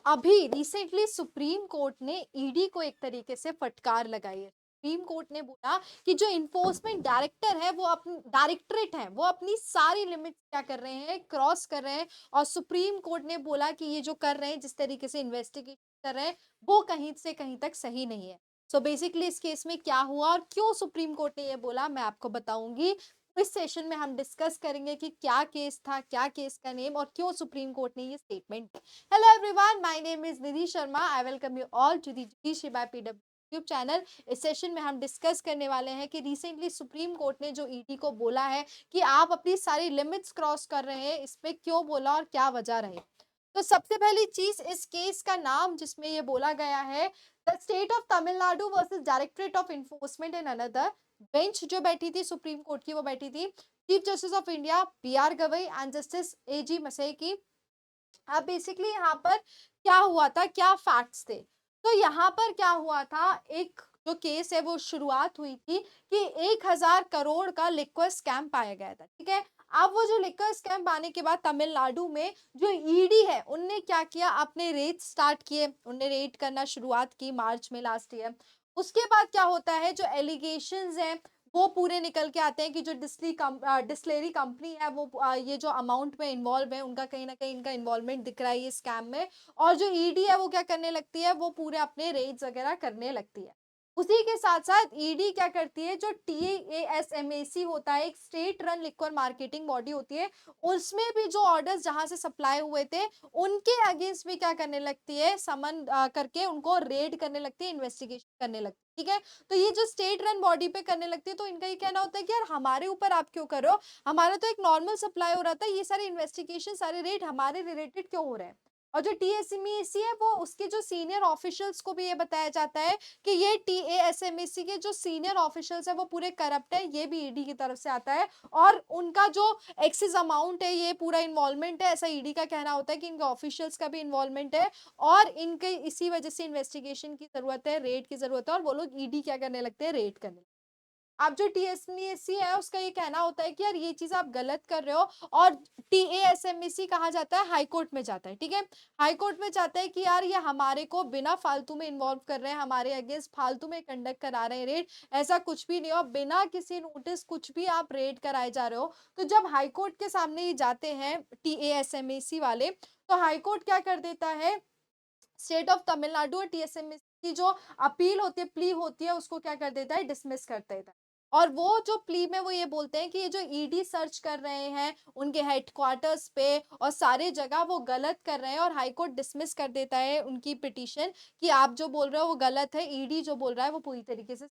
अभी recently supreme court ने ED को एक तरीके से फटकार लगाई है। सुप्रीम कोर्ट ने बोला कि जो इन्फोर्समेंट डायरेक्टर है वो अपनी डायरेक्टरेट है वो अपनी सारी लिमिट्स क्या कर रहे हैं, क्रॉस कर रहे हैं। और सुप्रीम कोर्ट ने बोला कि ये जो कर रहे हैं, जिस तरीके से इन्वेस्टिगेशन कर रहे हैं, वो कहीं से कहीं तक सही नहीं है। बेसिकली इस केस में क्या हुआ और क्यों सुप्रीम कोर्ट ने ये बोला, मैं आपको बताऊंगी। इस सेशन में हम डिस्कस करेंगे कि क्या केस था, क्या केस का नेम, और क्यों सुप्रीम कोर्ट ने ये statement. Hello everyone, my name is Nidhi Sharma. I welcome you all to the Judiciary by PW YouTube channel. इस सेशन में हम डिस्कस करने वाले हैं कि रिसेंटली सुप्रीम कोर्ट ने जो ईडी को बोला है कि आप अपनी सारी लिमिट्स क्रॉस कर रहे हैं, इस पे क्यों बोला और क्या वजह रही। सबसे पहली चीज, इस केस का नाम जिसमें ये बोला गया है, the state of Tamil Nadu versus directorate of enforcement and another. Bench जो बैठी थी सुप्रीम कोर्ट की, वो बैठी थी chief justice of India B R Gavai and justice A G Masih की। अब बेसिकली यहाँ पर क्या हुआ था, क्या फैक्ट्स थे। यहाँ पर क्या हुआ था, एक जो केस है वो शुरुआत हुई थी कि 1,000 करोड़ का लिक्विड स्कैम पाया गया था। ठीक है। अब वो जो लिक्विड स्कैम पाने के बाद तमिलनाडु में जो ईडी है उनने क्या किया, अपने रेड स्टार्ट किए, उनने रेड करना शुरुआत की मार्च में लास्ट ईयर। उसके बाद क्या होता है, जो एलिगेशंस हैं वो पूरे निकल के आते हैं कि जो डिस्लेरी कंपनी है वो ये जो अमाउंट में इन्वॉल्व है, उनका कहीं ना कहीं इनका इन्वॉल्वमेंट दिख रहा है ये स्कैम में। और जो ईडी है वो क्या करने लगती है, वो पूरे अपने रेड्स वगैरह करने लगती है। उसी के साथ साथ ईडी क्या करती है, जो टीएएसएमएसी होता है, एक state run liquid marketing body होती है, उसमें भी जो ऑर्डर्स जहां से सप्लाई हुए थे उनके अगेंस्ट भी क्या करने लगती है, समन करके उनको रेड करने लगती है, इन्वेस्टिगेशन करने लगती है। ठीक है। ये जो स्टेट रन बॉडी पे करने लगती है, तो इनका ये कहना होता है कि यार हमारे ऊपर आप क्यों कर रहे हो, हमारा तो एक नॉर्मल सप्लाई हो रहा था, ये सारे इन्वेस्टिगेशन सारे रेट हमारे रिलेटेड क्यों हो रहे हैं। और जो टीएसएमएसी है वो उसके जो सीनियर ऑफिशियल्स को भी ये बताया जाता है कि ये टीएसएमएसी के जो सीनियर ऑफिशियल्स है वो पूरे करप्ट है, ये भी ईडी की तरफ से आता है। और उनका जो एक्सेस अमाउंट है, ये पूरा इन्वॉल्वमेंट है, ऐसा ईडी का कहना होता है कि इनके ऑफिशियल्स का भी इन्वॉल्वमेंट है। और इनके इसी वजह से इन्वेस्टिगेशन की जरूरत है, रेड की जरूरत है, और वो लोग ईडी क्या करने लगते हैं, रेड करने। अब जो टीएसएमएसी है उसका ये कहना होता है कि यार ये चीज आप गलत कर रहे हो। और टीएसएमएसी कहाँ जाता है, हाई कोर्ट में जाता है। ठीक है। हाई कोर्ट में जाता है कि यार ये हमारे को बिना फालतू में इन्वॉल्व कर रहे हैं, हमारे अगेंस्ट फालतू में कंडक्ट करा रहे हैं रेड, ऐसा कुछ भी नहीं हो, बिना किसी नोटिस कुछ भी आप रेड कराए जा रहे हो। जब हाई कोर्ट के सामने ये जाते हैं टीएसएमएसी वाले, तो हाई कोर्ट क्या कर देता है, स्टेट ऑफ तमिलनाडु और टीएसएमएस की जो अपील होती है, प्ली होती है, उसको क्या कर देता है, डिसमिस कर देता है। और वो जो प्ली में वो ये बोलते हैं कि ये जो ईडी सर्च कर रहे हैं उनके हेडक्वार्टर्स पे और सारे जगह, वो गलत कर रहे हैं, और हाई कोर्ट डिसमिस कर देता है उनकी पिटीशन कि आप जो बोल रहे हो वो गलत है, ईडी जो बोल रहा है वो पूरी तरीके से।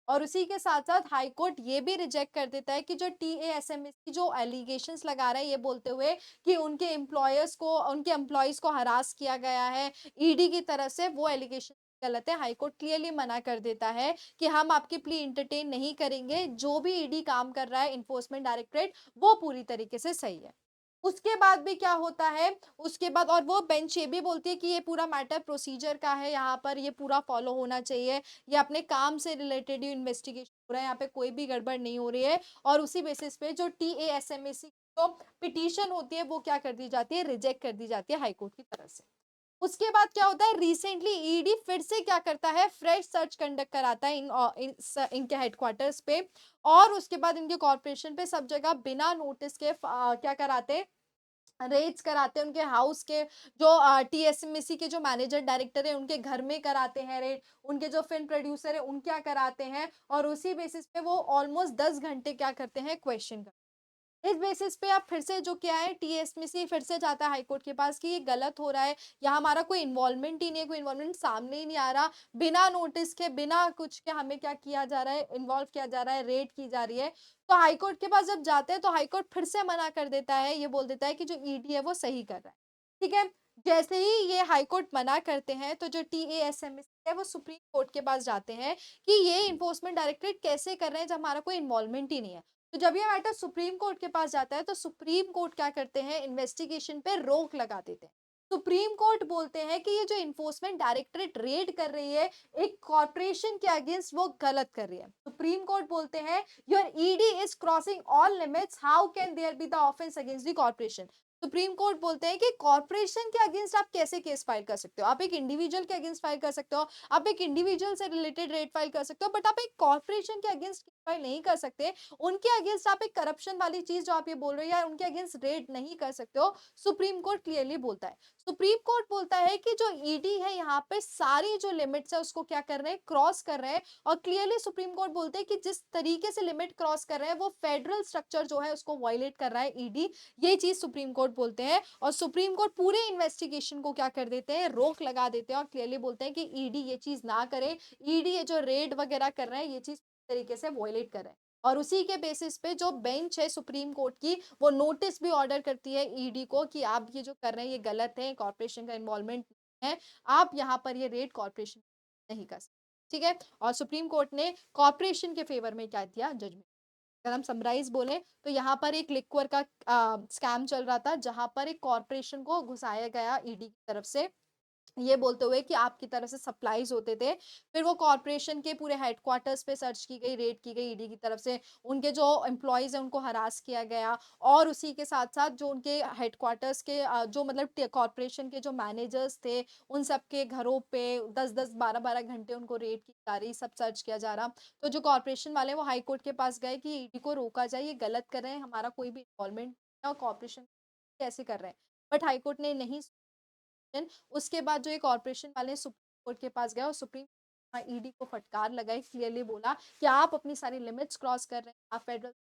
और उसी के साथ-साथ हाई कोर्ट ये भी रिजेक्ट कर देता है कि जो टीएएसएमएस की जो एलिगेशंस लगा रहा है, ये बोलते हुए कि उनके एम्प्लॉयर्स को, उनके एम्प्लॉइज को हरास किया गया है ईडी की तरफ से, वो एलिगेशन गलत है। हाई कोर्ट क्लियरली मना कर देता है कि हम आपकी प्ली एंटरटेन नहीं करेंगे, जो भी ईडी काम कर रहा है, इन्फोर्समेंट डायरेक्टरेट, वो पूरी तरीके से सही है। उसके बाद भी क्या होता है, उसके बाद और वो बेंच ये भी बोलती है कि ये पूरा मैटर प्रोसीजर का है, यहाँ पर ये पूरा फॉलो होना चाहिए, ये अपने काम से रिलेटेड ही इन्वेस्टिगेशन हो रहा है, यहाँ पे कोई भी गड़बड़ नहीं हो रही है। और उसी बेसिस पे जो टीएएसएमएसी जो पिटीशन होती है वो क्या कर दी जाती है, रिजेक्ट कर दी जाती है हाई कोर्ट की तरफ से। उसके बाद क्या होता है, रिसेंटली ईडी फिर से क्या करता है, फ्रेश सर्च कंडक्ट कराता है इनके हेडक्वार्टर्स पे। और उसके बाद इनके कॉर्पोरेशन पे सब जगह बिना नोटिस के क्या कराते, रेड्स कराते हैं उनके हाउस के, जो टीएसएमएसी के जो मैनेजर डायरेक्टर है उनके घर में कराते हैं रेड, उनके जो फिल्म प्रोड्यूसर है उनके यहाँ कराते हैं। और उसी बेसिस पे वो ऑलमोस्ट 10 घंटे क्या करते हैं, क्वेश्चन करते हैं। इस बेसिस पे आप फिर से जो क्या है, टीएसएमएसी फिर से जाता है हाई कोर्ट के पास कि ये गलत हो रहा है, यहाँ हमारा कोई इन्वॉल्वमेंट ही नहीं है, कोई इन्वॉल्वमेंट सामने ही नहीं आ रहा, बिना नोटिस के बिना कुछ के हमें क्या किया जा रहा है, इन्वॉल्व किया जा रहा है, रेड की जा रही है। तो हाई कोर्ट के पास जब जाते हैं तो हाई कोर्ट फिर से मना कर देता है, ये बोल देता है कि जो ईडी है वो सही कर रहा है। ठीक है। जैसे ही ये हाई कोर्ट मना करते हैं तो जो टीएएसएमएस है वो सुप्रीम कोर्ट के पास जाते हैं कि ये इन्फोर्समेंट डायरेक्टरेट कैसे कर रहे हैं जब हमारा कोई इन्वॉल्वमेंट ही नहीं है। जब ये मैटर सुप्रीम कोर्ट के पास जाता है तो सुप्रीम कोर्ट क्या करते हैं, इन्वेस्टिगेशन पे रोक लगा देते हैं। सुप्रीम कोर्ट बोलते हैं कि ये जो इन्फोर्समेंट डायरेक्टरेट रेड कर रही है एक कॉर्पोरेशन के अगेंस्ट, वो गलत कर रही है। सुप्रीम कोर्ट बोलते हैं your ED is crossing all limits, how can there be the offence against the corporation. Supreme court बोलते हैं कि कॉर्पोरेशन के अगेंस्ट आप कैसे केस फाइल कर सकते हो? आप एक इंडिविजुअल के अगेंस्ट फाइल कर सकते हो, आप एक इंडिविजुअल से रिलेटेड रेट फाइल कर सकते हो, बट आप एक कॉर्पोरेशन के अगेंस्ट केस फाइल नहीं कर सकते। उनके अगेंस्ट आप एक करप्शन वाली चीज़ जो आप ये बोल रहे हो या उनके अगेंस्ट रेड नहीं कर सकते हो, सुप्रीम कोर्ट क्लियरली बोलता है। सुप्रीम कोर्ट बोलता है कि जो ईडी है यहाँ पे सारी जो लिमिट्स है उसको क्या कर रहे हैं? क्रॉस कर रहे हैं और क्लियरली सुप्रीम कोर्ट बोलते हैं कि जिस तरीके से लिमिट क्रॉस कर रहे हैं वो फेडरल स्ट्रक्चर जो है उसको वायलेट कर रहा है ईडी। ये चीज सुप्रीम कोर्ट बोलते हैं और सुप्रीम कोर्ट पूरे इन्वेस्टिगेशन को क्या कर देते हैं, रोक लगा देते हैं और क्लियरली बोलते हैं कि ईडी ये चीज ना करे। ईडी ये जो रेड वगैरह कर रहे हैं ये चीज तरीके से वॉयलेट कर रहे हैं और उसी के बेसिस पे जो बेंच है सुप्रीम कोर्ट की वो नोटिस भी ऑर्डर करती है ईडी को कि आप ये जो कर रहे हैं ये गलत है, कॉर्पोरेशन का इन्वॉल्वमेंट है, आप यहाँ पर ये रेड कॉर्पोरेशन नहीं कर सकते। ठीक है, और सुप्रीम कोर्ट ने कॉर्पोरेशन के फेवर में क्या दिया, जजमेंट। अगर हम समराइज बोले तो यहाँ पर एक लिक्वर का स्कैम चल रहा था जहां पर एक कॉर्पोरेशन को घुसाया गया ईडी की तरफ से, ये बोलते हुए कि आपकी तरफ से सप्लाईज होते थे। फिर वो कॉर्पोरेशन के पूरे हेडक्वार्टर्स पे सर्च की गई, रेड की गई ईडी की तरफ से। उनके जो एम्प्लॉइज हैं उनको हरास किया गया और उसी के साथ-साथ जो उनके हेडक्वार्टर्स के जो मतलब कॉर्पोरेशन के जो मैनेजर्स थे, उन सब के घरों पे 10-10, 12-12 घंटे उनको रेड की जा रही, सब सर्च किया जा रहा। तो जो कॉर्पोरेशन वाले हैं वो हाई कोर्ट के पास गए कि ईडी को रोका जाए, ये गलत कर रहे हैं, हमारा कोई भी इन्वॉल्वमेंट नहीं है और कॉर्पोरेशन कैसे कर रहे हैं। बट हाई कोर्ट ने नहीं। देन उसके बाद जो ये कॉर्पोरेशन वाले सुप्रीम कोर्ट के पास गए और सुप्रीम ईडी को फटकार लगाई, क्लियरली बोला कि आप अपनी सारी लिमिट्स क्रॉस कर रहे हैं, आप फेडरल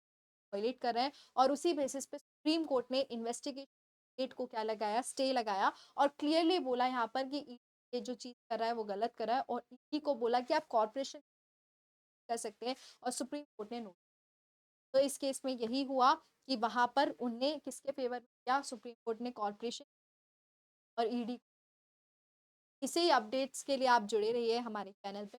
वायलेट कर रहे हैं और उसी बेसिस पे सुप्रीम कोर्ट ने इन्वेस्टिगेशन डेट को क्या लगाया, स्टे लगाया और क्लियरली बोला यहाँ पर कि ये जो चीज कर रहा है वो गलत कर रहा है और ईडी को बोला कि आप कॉर्पोरेशन कर सकते हैं और सुप्रीम कोर्ट ने नो। तो इस केस में यही हुआ कि वहां पर उनने किसके फेवर में किया, सुप्रीम कोर्ट ने कॉर्पोरेशन और ईडी। इसी अपडेट्स के लिए आप जुड़े रहिए हमारे चैनल पे।